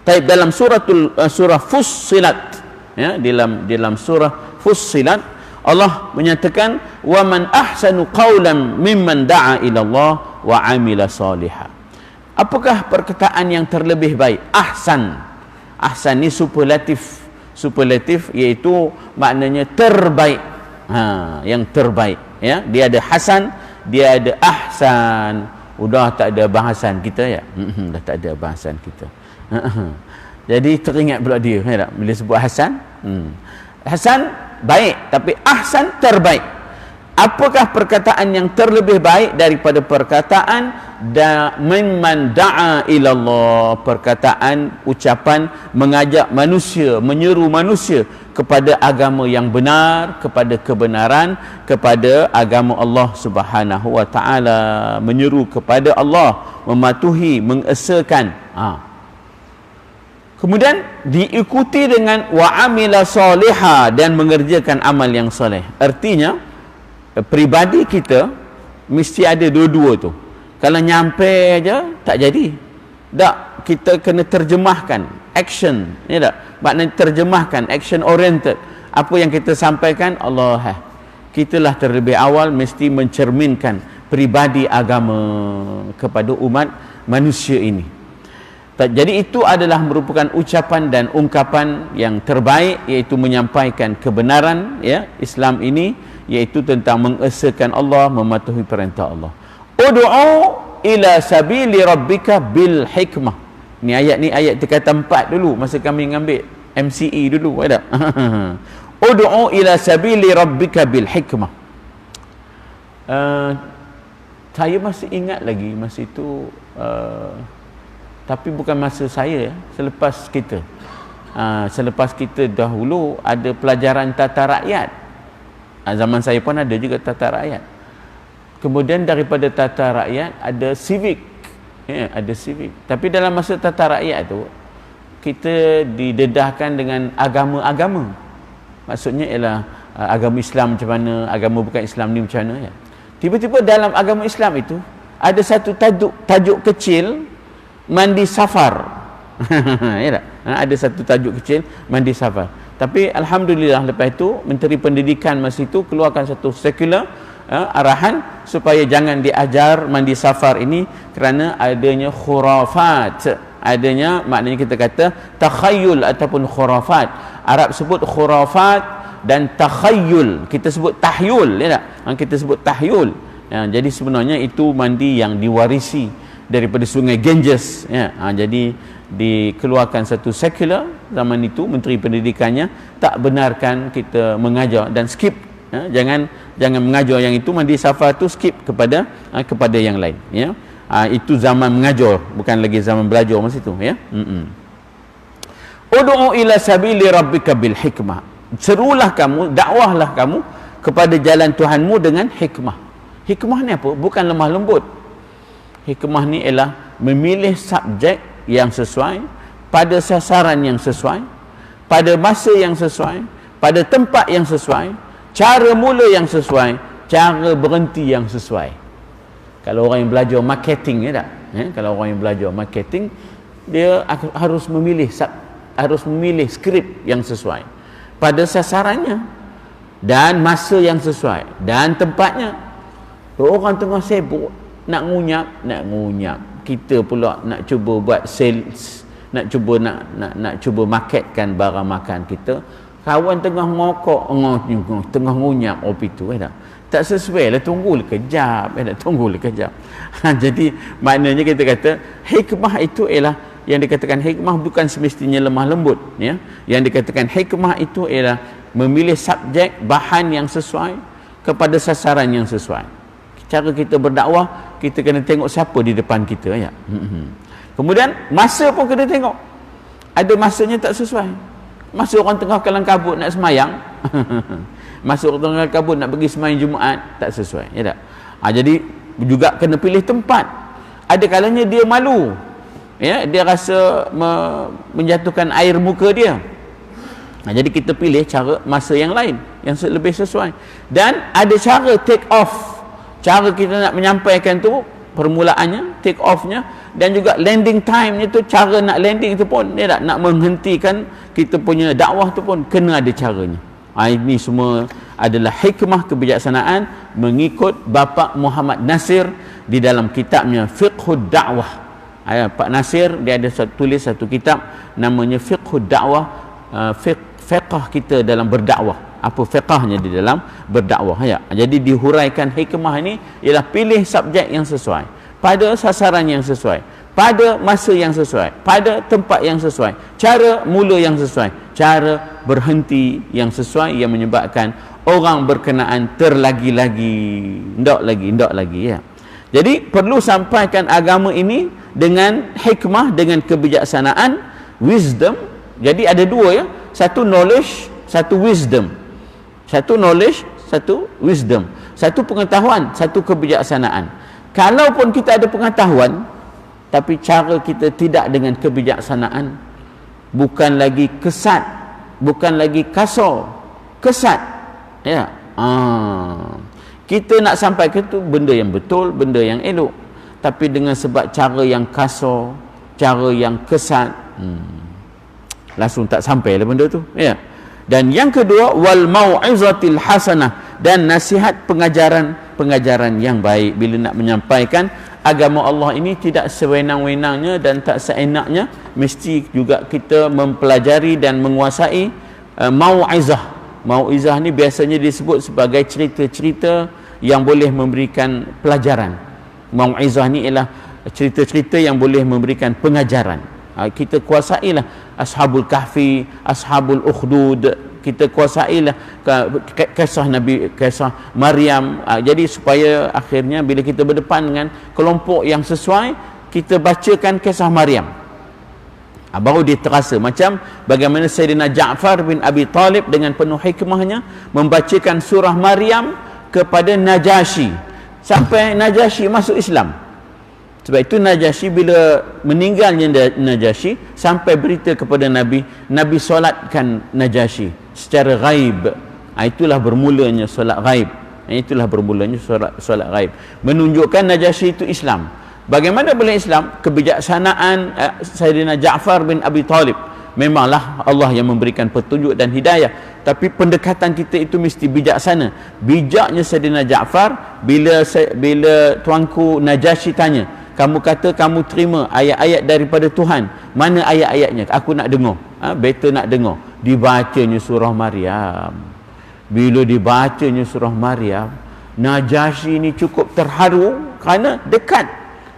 Tapi dalam surah Fussilat, ya, dalam surah Fussilat, Allah menyatakan, wa man ahsanu qawlan mimman da'a ila Allah wa amila salihah. Apakah perkataan yang terlebih baik? Ahsan ni superlatif, iaitu maknanya terbaik. Yang terbaik, ya. Dia ada hasan, dia ada ahsan. Udah tak ada bahasan kita, ya. Dah tak ada bahasan kita. Jadi teringat pula dia, ya tak? Bila sebut hasan, hasan baik, tapi ahsan terbaik. Apakah perkataan yang terlebih baik daripada perkataan mimman da'a ilallah, perkataan, ucapan mengajak manusia, menyeru manusia kepada agama yang benar, kepada kebenaran, kepada agama Allah Subhanahu wa taala, menyeru kepada Allah, mematuhi, mengesakan. Kemudian diikuti dengan wa amila salihah, dan mengerjakan amal yang soleh. Artinya peribadi kita mesti ada dua-dua tu. Kalau nyampe aja tak jadi. Tak, kita kena terjemahkan action, ya tak? Maknanya terjemahkan action oriented. Apa yang kita sampaikan, Allah, kitalah terlebih awal mesti mencerminkan peribadi agama kepada umat manusia ini. Jadi itu adalah merupakan ucapan dan ungkapan yang terbaik, iaitu menyampaikan kebenaran, ya, Islam ini, iaitu tentang mengesakan Allah, mematuhi perintah Allah. Ud'u ila sabili rabbika bil hikmah. Ni ayat tingkatan 4 dulu masa kami ngambil MCE dulu, ada. Ud'u ila sabili rabbika bil hikmah. Saya masih ingat lagi masa itu, tapi bukan masa saya, selepas kita dahulu ada pelajaran tata rakyat. Zaman saya pun ada juga tata rakyat. Kemudian daripada tata rakyat ada civic, ya, ada civic. Tapi dalam masa tata rakyat tu kita didedahkan dengan agama-agama. Maksudnya ialah agama Islam macam mana, agama bukan Islam ni macam mana, ya. Tiba-tiba dalam agama Islam itu ada satu tajuk kecil, mandi safar. Ya tak? Ada satu tajuk kecil, mandi safar. Tapi alhamdulillah lepas itu Menteri Pendidikan masa itu keluarkan satu sekular arahan supaya jangan diajar mandi safar ini kerana adanya khurafat. Adanya, maknanya kita kata takhayyul ataupun khurafat. Arab sebut khurafat dan takhayyul. Kita sebut tahyul, ya tak? Kita sebut tahyul. Ya, jadi sebenarnya itu mandi yang diwarisi daripada sungai Ganges, ya. Jadi dikeluarkan satu sekular zaman itu, Menteri Pendidikannya tak benarkan kita mengajar dan skip, ya. Jangan mengajar yang itu, mandi safar tu skip kepada yang lain, ya. Itu zaman mengajar, bukan lagi zaman belajar masa itu, ya. Ud'u ila sabili rabbika bil hikmah. Serulah kamu, dakwahlah kamu kepada jalan Tuhanmu dengan hikmah. Hikmah ni apa? Bukan lemah lembut. Hikmah ni ialah memilih subjek yang sesuai, pada sasaran yang sesuai, pada masa yang sesuai, pada tempat yang sesuai, cara mula yang sesuai, cara berhenti yang sesuai. Kalau orang yang belajar marketing, ya tak? Kalau orang yang belajar marketing, dia harus memilih skrip yang sesuai pada sasarannya dan masa yang sesuai dan tempatnya. Orang tengah sibuk nak ngunyap, kita pula nak cuba buat sales, nak cuba nak cuba marketkan barang makan kita, kawan tengah ngokok, tengah ngunyak kopi tu, tak sesuai lah, tunggulah kejap, tunggulah kejap. Jadi maknanya kita kata hikmah itu ialah, yang dikatakan hikmah bukan semestinya lemah lembut, ya. Yang dikatakan hikmah itu ialah memilih subjek, bahan yang sesuai kepada sasaran yang sesuai. Cara kita berdakwah, kita kena tengok siapa di depan kita, ya. Kemudian masa pun kena tengok. Ada masanya tak sesuai. Masa orang tengah kalang kabut nak semayang, masa orang tengah kabut nak pergi semayang Jumaat, tak sesuai, ya tak? Jadi juga kena pilih tempat. Ada kalanya dia malu, ya, dia rasa menjatuhkan air muka dia. Jadi kita pilih cara masa yang lain yang lebih sesuai. Dan ada cara take off. Cara kita nak menyampaikan tu, permulaannya, take off-nya, dan juga landing time-nya tu, cara nak landing tu pun, dia tak nak menghentikan kita punya dakwah tu pun kena ada caranya. Ini semua adalah hikmah kebijaksanaan mengikut Bapa Muhammad Nasir di dalam kitabnya Fiqhud Da'wah. Pak Nasir dia ada tulis satu kitab namanya Fiqhud Da'wah, fiqh kita dalam berdakwah. Apa fiqahnya di dalam berdakwah, ya. Jadi dihuraikan hikmah ini ialah pilih subjek yang sesuai, pada sasaran yang sesuai, pada masa yang sesuai, pada tempat yang sesuai, cara mula yang sesuai, cara berhenti yang sesuai, yang menyebabkan orang berkenaan terlagi-lagi, ndak lagi, ya. Jadi perlu sampaikan agama ini dengan hikmah, dengan kebijaksanaan, wisdom. Jadi ada dua, ya. Satu knowledge, satu wisdom. Satu knowledge, satu wisdom. Satu pengetahuan, satu kebijaksanaan. Kalaupun kita ada pengetahuan, tapi cara kita tidak dengan kebijaksanaan, bukan lagi kesat, bukan lagi kasar, kesat, ya. Kita nak sampai ke tu benda yang betul, benda yang elok, tapi dengan sebab cara yang kasar, cara yang kesat, langsung tak sampai lah benda tu, ya. Dan yang kedua, wal mau'izatil hasanah, dan nasihat, pengajaran yang baik. Bila nak menyampaikan agama Allah ini, tidak sewenang-wenangnya dan tak seenaknya, mesti juga kita mempelajari dan menguasai mau'izah. Mau'izah ni biasanya disebut sebagai cerita-cerita yang boleh memberikan pelajaran. Mau'izah ni ialah cerita-cerita yang boleh memberikan pengajaran. Kita kuasailah Ashabul Kahfi, Ashabul Ukhdud, kita kuasailah kisah Nabi, kisah Maryam. Jadi supaya akhirnya bila kita berdepan dengan kelompok yang sesuai, kita bacakan kisah Maryam, baru dia terasa. Macam bagaimana Sayyidina Ja'far bin Abi Talib dengan penuh hikmahnya membacakan surah Maryam kepada Najasyi, sampai Najasyi masuk Islam. Sebab itu Najasyi, bila meninggalnya Najasyi, sampai berita kepada Nabi, Nabi solatkan Najasyi secara ghaib. Itulah bermulanya solat ghaib. Itulah bermulanya solat ghaib, menunjukkan Najasyi itu Islam. Bagaimana boleh Islam? Kebijaksanaan Sayyidina Ja'far bin Abi Talib. Memanglah Allah yang memberikan petunjuk dan hidayah, tapi pendekatan kita itu mesti bijaksana. Bijaknya Sayyidina Ja'far, bila tuanku Najasyi tanya, kamu kata kamu terima ayat-ayat daripada Tuhan, mana ayat-ayatnya? Aku nak dengar. Better nak dengar. Dibacanya surah Maryam. Bila dibacanya surah Maryam, Najasyi ni cukup terharu kerana dekat.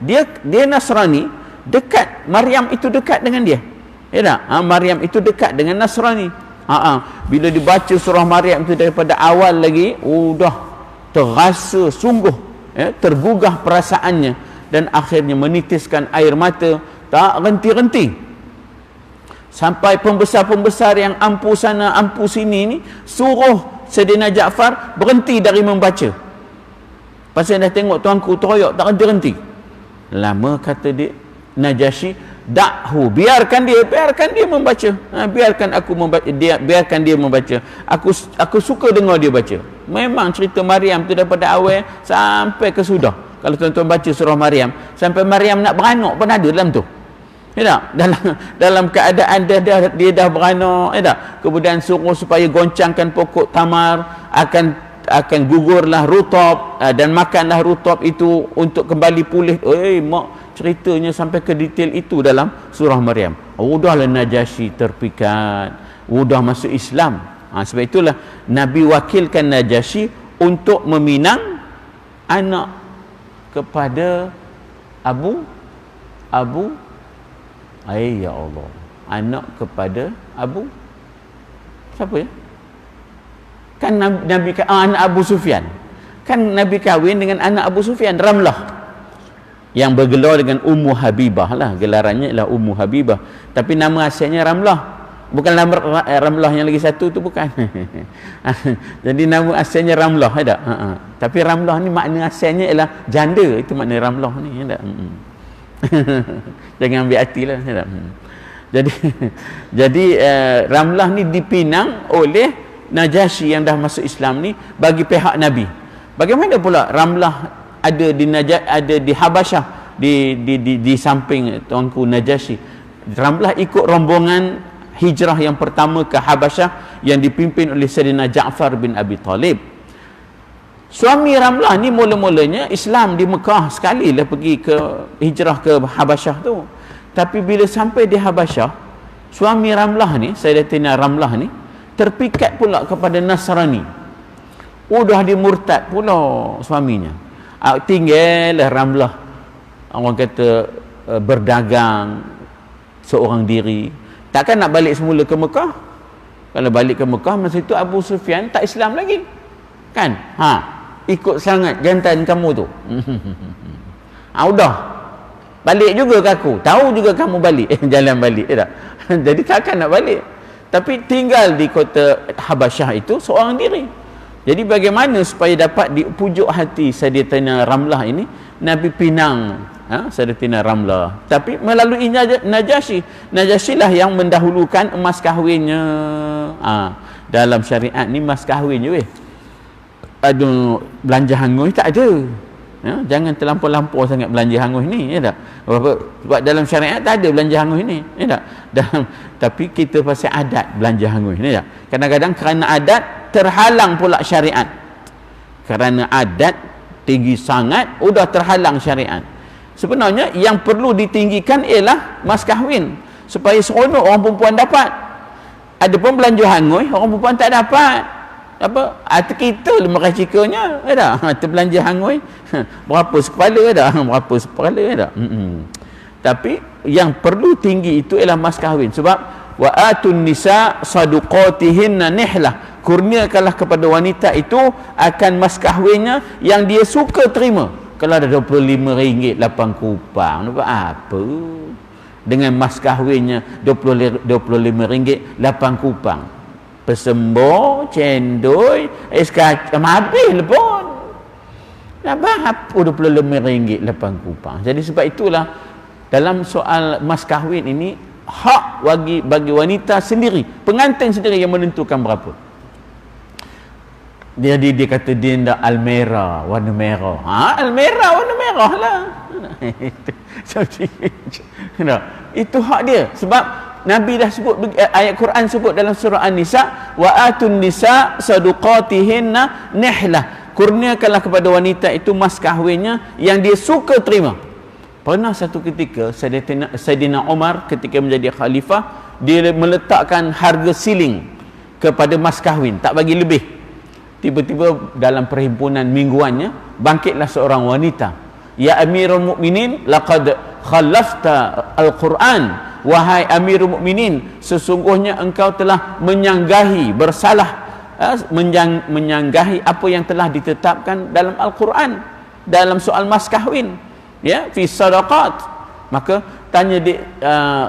Dia Nasrani, dekat. Maryam itu dekat dengan dia. Ya tak? Maryam itu dekat dengan Nasrani. Bila dibaca surah Maryam itu daripada awal lagi, dah terasa sungguh, tergugah perasaannya, dan akhirnya menitiskan air mata tak henti-henti, sampai pembesar-pembesar yang ampu sana ampu sini ni suruh Sayyidina Ja'far berhenti dari membaca. Pasal dah tengok tuanku teroyok tak henti-henti. Lama kata dia Najasyi, dakhu, biarkan dia membaca. Biarkan aku membaca, biarkan dia membaca. Aku suka dengar dia baca. Memang cerita Maryam tu daripada awal sampai ke sudah. Kalau tuan-tuan baca surah Maryam, sampai Maryam nak beranak pun ada dalam tu. Ya tak? Dalam keadaan dia dah beranak, ya tak? Kemudian suruh supaya goncangkan pokok tamar, akan gugurlah rutab, dan makanlah rutab itu untuk kembali pulih. Mak ceritanya sampai ke detail itu dalam surah Maryam. Udahlah Najasyi terpikat, udah masuk Islam. Sebab itulah Nabi wakilkan Najasyi untuk meminang anak kepada ya Allah, anak kepada siapa ya? Kan Nabi anak Abu Sufyan. Kan Nabi kahwin dengan anak Abu Sufyan, Ramlah, yang bergelar dengan Ummu Habibah lah, gelarannya ialah Ummu Habibah, tapi nama asalnya Ramlah, bukan Ramlah yang lagi satu tu, bukan. Jadi nama asalnya Ramlah ada. Tapi Ramlah ni makna asalnya ialah janda, itu makna Ramlah ni ada. Jangan ambil hatilah ada. Jadi Ramlah ni dipinang oleh Najasyi yang dah masuk Islam ni bagi pihak Nabi. Bagaimana pula Ramlah ada di Habasyah, di samping tuanku Najasyi. Ramlah ikut rombongan hijrah yang pertama ke Habasyah yang dipimpin oleh Sayyidina Ja'far bin Abi Talib. Suami Ramlah ni mula-mulanya Islam di Mekah, sekali lah pergi ke hijrah ke Habasyah tu. Tapi bila sampai di Habasyah, suami Ramlah ni, Sayyidatina Ramlah ni, terpikat pula kepada Nasrani. Udah dimurtad pula suaminya. Tinggallah Ramlah, orang kata berdagang seorang diri. Takkan nak balik semula ke Mekah? Kalau balik ke Mekah, masa itu Abu Sufyan tak Islam lagi, kan? Ikut sangat jantan kamu tu. Udah balik juga ke aku, tahu juga kamu balik, jalan balik tak? Jadi takkan nak balik, tapi tinggal di kota Habasyah itu seorang diri. Jadi bagaimana supaya dapat dipujuk hati Sayyidatina Ramlah ini, Nabi pinang Sayyidatina Ramlah, tapi melalui Najasyi. Najasyi lah yang mendahulukan emas kahwinnya. Dalam syariat ni emas kahwin je weh. Aduh, belanja hangus tak ada. Jangan terlampau-lampau sangat belanja hangus ni, ya tak? Sebab dalam syariat tak ada belanja hangus ni, ya tak? Tapi kita pasal adat belanja hangus ni, ya tak? Kadang-kadang kerana adat terhalang pula syariat. Kerana adat tinggi sangat, udah terhalang syariat. Sebenarnya yang perlu ditinggikan ialah mas kahwin, supaya seronok orang perempuan dapat. Ada pun belanja hangus, orang perempuan tak dapat. Apa? Kita lemah cikanya, ada. Belanja hangus, berapa sekepala ada, berapa sekepala ada. Tapi yang perlu tinggi itu ialah mas kahwin. Sebab wa atun nisa saduqatihinna nihlah, kurniakanlah kepada wanita itu akan mas kahwinnya yang dia suka terima. Kalau ada RM25 8 kupang, nampak apa? Dengan mas kahwinnya RM25 8 kupang. Persembor, cendol, es kacang, habis pun. Nampak apa RM25 8 kupang. Jadi sebab itulah dalam soal mas kahwin ini, hak bagi wanita sendiri, pengantin sendiri yang menentukan berapa. Jadi dia kata dia nak almera warna merah. Almera warna merah lah. Itu hak dia. Sebab Nabi dah sebut, ayat Quran sebut dalam surah An-Nisa, wa atun nisa saduqatihinna nihlah, kurniakanlah kepada wanita itu mas kahwinnya yang dia suka terima. Pernah satu ketika Sayyidina Umar ketika menjadi khalifah, dia meletakkan harga ceiling kepada mas kahwin, tak bagi lebih. Tiba-tiba dalam perhimpunan mingguannya bangkitlah seorang wanita, ya Amirul Mukminin, laqad khalafta al-Quran, wahai Amirul Mukminin, sesungguhnya engkau telah menyanggahi, bersalah, menyanggahi apa yang telah ditetapkan dalam Al-Quran dalam soal mas kahwin, ya, fi sadaqat. Maka tanya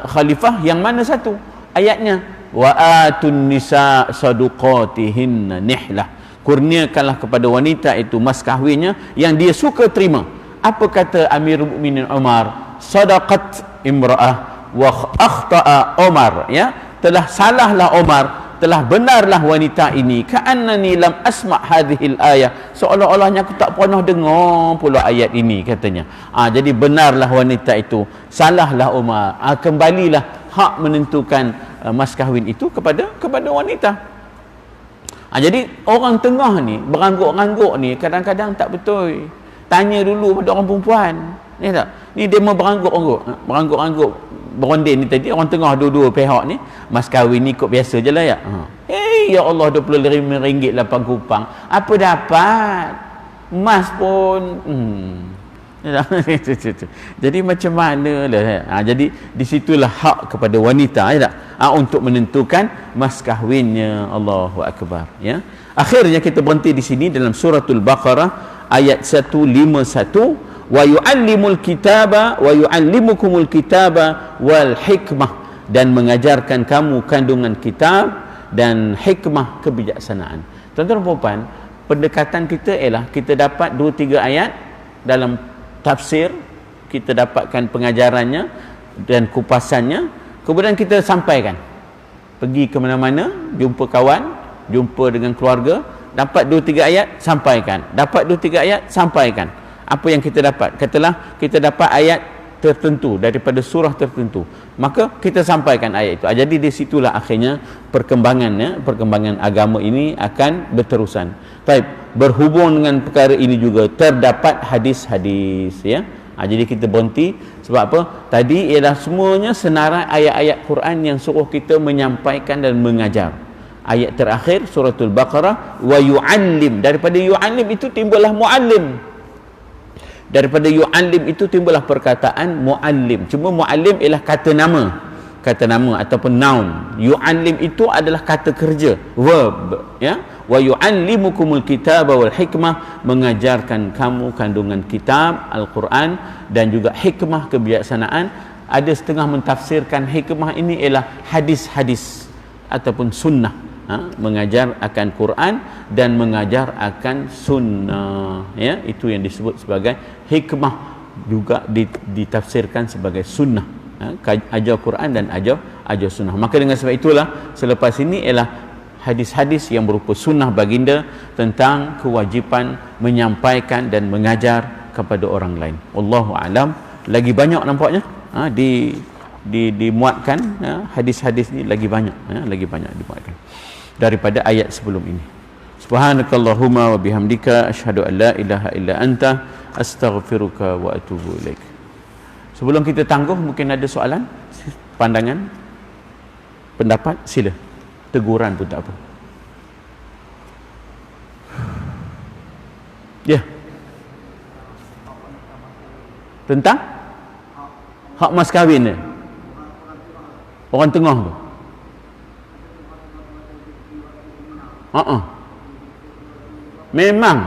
khalifah, yang mana satu ayatnya? Wa atun nisa saduqatihinna nihlah, kurniakanlah kepada wanita itu mas kahwinnya yang dia suka terima. Apa kata Amirul Mukminin Umar? Sadaqat imra'ah wa akhta'a Umar, ya, telah salahlah Umar, telah benarlah wanita ini. Ka'annani lam asma' hadhil ayah, seolah-olahnya aku tak pernah dengar pula ayat ini, katanya. Jadi benarlah wanita itu, salahlah Umar. Kembalilah hak menentukan mas kahwin itu kepada wanita. Jadi orang tengah ni, berangguk-rangguk ni kadang-kadang tak betul. tanya dulu pada orang perempuan. Ni tak? Ni dia mau beranggut-anggut berondin ni tadi, orang tengah dua-dua pihak ni, mas kahwin ni ikut biasa je lah ya. Ya Allah, RM25 8 kupang. Apa dapat? Mas pun jadi macam mana lah. Jadi disitulah hak kepada wanita ya tak? Untuk menentukan mas kahwinnya. Allahu Akbar ya. Akhirnya kita berhenti di sini dalam suratul Baqarah ayat 151, wa yu'allimul kitaba wa yu'allimukumul kitaba wal hikmah, dan mengajarkan kamu kandungan kitab dan hikmah, kebijaksanaan. Tuan-tuan dan puan, pendekatan kita ialah kita dapat 2-3 ayat dalam tafsir, kita dapatkan pengajarannya dan kupasannya, kemudian kita sampaikan. Pergi ke mana-mana, jumpa kawan, jumpa dengan keluarga, dapat 2-3 ayat, sampaikan. Dapat 2-3 ayat, sampaikan. Apa yang kita dapat? Katalah kita dapat ayat tertentu daripada surah tertentu, maka kita sampaikan ayat itu. Jadi di situlah akhirnya perkembangan agama ini akan berterusan. Baik, berhubung dengan perkara ini juga terdapat hadis-hadis ya. Jadi kita berhenti sebab apa? Tadi ialah semuanya senarai ayat-ayat Quran yang suruh kita menyampaikan dan mengajar. Ayat terakhir suratul Baqarah, wa yu'allim, daripada yu'allim itu timbullah muallim. Daripada yu'allim itu timbullah perkataan muallim. Cuma muallim ialah kata nama ataupun noun. Yu'allim itu adalah kata kerja, verb ya. Wa yu'allimukumul kitaba wal hikmah, mengajarkan kamu kandungan kitab Al-Quran dan juga hikmah, kebijaksanaan. Ada setengah mentafsirkan hikmah ini ialah hadis-hadis ataupun sunnah. Mengajar akan Quran dan mengajar akan sunnah ya, itu yang disebut sebagai hikmah, juga ditafsirkan sebagai sunnah, ajar Quran dan ajar sunnah. Maka dengan sebab itulah selepas ini ialah hadis-hadis yang berupa sunnah baginda tentang kewajipan menyampaikan dan mengajar kepada orang lain. Wallahu alam. Lagi banyak nampaknya dimuatkan hadis-hadis ni lagi banyak dimuatkan daripada ayat sebelum ini. Subhanakallahumma wa bihamdika asyhadu an la ilaha illa anta astaghfiruka wa atubu ilaik. Sebelum kita tangguh, mungkin ada soalan, pandangan, pendapat, sila. Teguran pun tak apa. Ya. Tentang hak mas kahwin ni. Orang tengah tu. Memang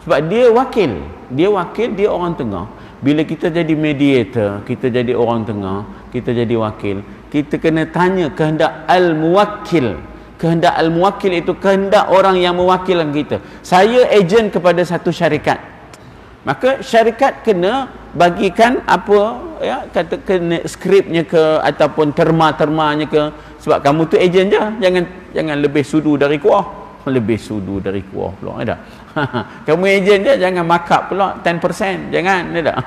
sebab dia wakil, dia orang tengah. Bila kita jadi mediator, kita jadi orang tengah, kita jadi wakil, kita kena tanya kehendak al-muwakkil. Kehendak al-muwakkil itu kehendak orang yang mewakilkan kita. Saya ejen kepada satu syarikat, maka syarikat kena bagikan apa ya, kata kena skripnya ke ataupun terma-termanya ke, sebab kamu tu ejen je, jangan lebih sudu dari kuah. Lebih sudu dari kuah pula, ada. Kamu ejen je, jangan markup pula 10%, jangan, ada.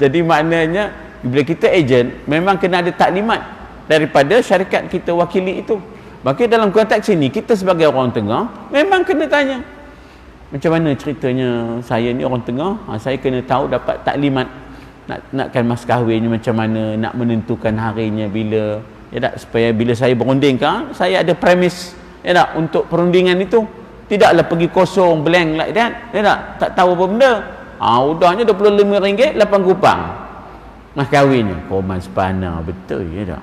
Jadi maknanya bila kita ejen, memang kena ada taklimat daripada syarikat kita wakili itu. Maka dalam konteks ini, kita sebagai orang tengah memang kena tanya, macam mana ceritanya saya ni orang tengah, saya kena tahu, dapat taklimat nakkan mas kahwinnya macam mana, nak menentukan harinya bila, ya tak, supaya bila saya berunding kan, saya ada premis, ya tak, untuk perundingan itu. Tidaklah pergi kosong, blank like that, ya tak tahu apa benda. Udahnya RM25 8 kupang mas kahwinnya. Koman sepana betul, ya tak.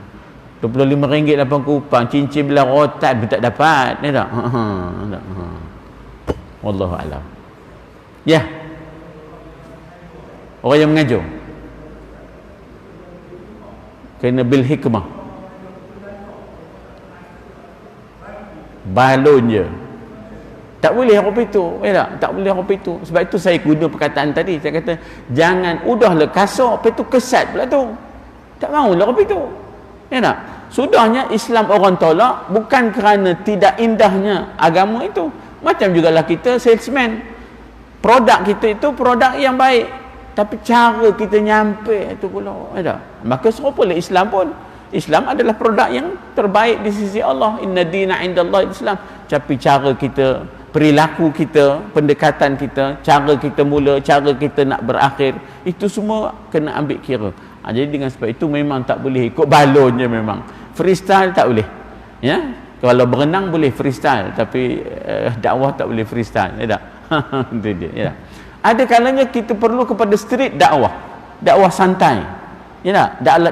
RM25 8 kupang, cincin belah rotan pun tak dapat, ya tak. Wallahu a'lam. Ya. Orang yang mengajar kena bil hikmah. Balon je, tak boleh apa itu, tak boleh apa itu. Sebab itu saya guna perkataan tadi, saya kata jangan udahlah kasar, apa itu kesat pula tu, tak maulah apa itu, ya tak. Sudahnya Islam orang tolak bukan kerana tidak indahnya agama itu. Macam jugalah kita salesman, produk kita itu produk yang baik, tapi cara kita nyampe itu pula, ya tak. Maka serupalah Islam pun. Islam adalah produk yang terbaik di sisi Allah. Inna dina indallahi Islam. Tapi cara kita perilaku kita, pendekatan kita, cara kita mula, cara kita nak berakhir, itu semua kena ambil kira. Jadi dengan sebab itu memang tak boleh ikut balon je memang. Freestyle tak boleh. Ya, kalau berenang boleh freestyle, tapi dakwah tak boleh freestyle. Ya tak? Itu dia. Ya. Ada kalanya kita perlu kepada street dakwah, dakwah santai. Ya tak?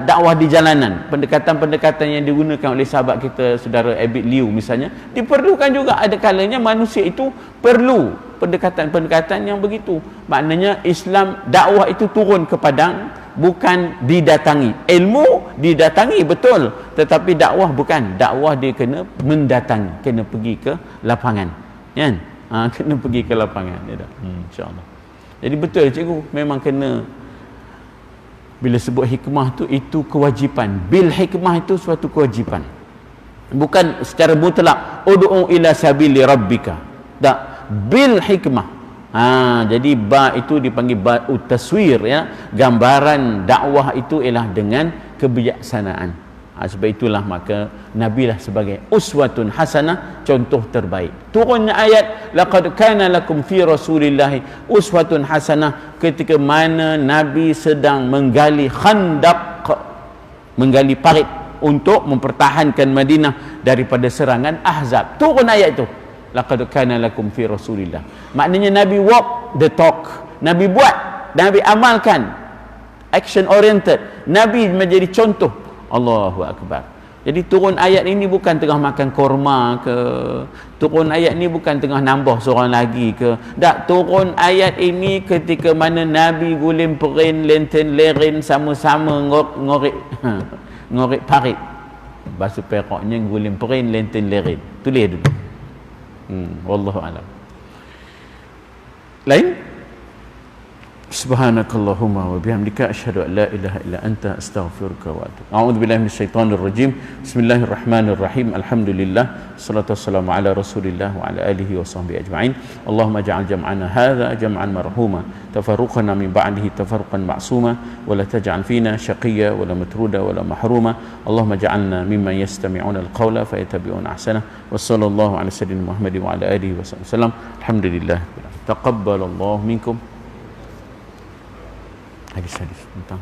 Dakwah di jalanan, pendekatan-pendekatan yang digunakan oleh sahabat kita saudara Abid Liu misalnya, diperlukan juga. Ada kalanya manusia itu perlu pendekatan-pendekatan yang begitu. Maknanya Islam, dakwah itu turun ke padang, bukan didatangi. Ilmu didatangi betul, tetapi dakwah bukan. Dakwah dia kena mendatangi, kena pergi ke lapangan, kan? Kena pergi ke lapangan. Ya tak? InsyaAllah. Jadi betul cikgu, memang kena. Bila sebut hikmah tu, itu kewajipan. Bil hikmah itu suatu kewajipan, bukan secara mutlak ud'u ila sabili rabbika. Tak, bil hikmah. Jadi ba itu dipanggil ba taswir, ya. Gambaran dakwah itu ialah dengan kebijaksanaan. Sebab itulah maka Nabi lah sebagai uswatun hasanah, contoh terbaik. Turunnya ayat laqad kana lakum fi rasulillahi uswatun hasanah ketika mana Nabi sedang menggali khandaq, menggali parit untuk mempertahankan Madinah daripada serangan Ahzab. Turun ayat itu, laqad kana lakum fi rasulillah. Maknanya Nabi walk the talk, Nabi buat, Nabi amalkan, action oriented. Nabi menjadi contoh. Allahu Akbar. Jadi turun ayat ini bukan tengah makan korma ke, turun ayat ini bukan tengah nambah seorang lagi ke. Tak, turun ayat ini ketika mana Nabi guling perin lenten lerin sama-sama ngorek parit. Bahasa Peraknya guling perin lenten lerin. Tulis dulu. Wallahu alam. Lain? Subhanakallahumma wa bihamdika asyhadu an la ilaha illa anta astaghfiruka wa atubu. A'udzu billahi minasyaitonir rajim. Bismillahirrahmanirrahim. Alhamdulillah, salatu wassalamu ala Rasulillah wa ala alihi wa sahbihi ajma'in. Allahumma ja'al jam'ana hadza jam'an marhuma, tafarruqana min ba'dihi tafarruqan ma'suma, wa la taj'al fina shaqiyya wa la matruda wa la mahruma. Allahumma ja'alna mimman yastami'una al-qawla fayattabi'una ahsana. Wa sallallahu ala sayyidina Muhammadin wa ala alihi wasallam. Alhamdulillah. Taqabbalallahu minkum. Hadis tentang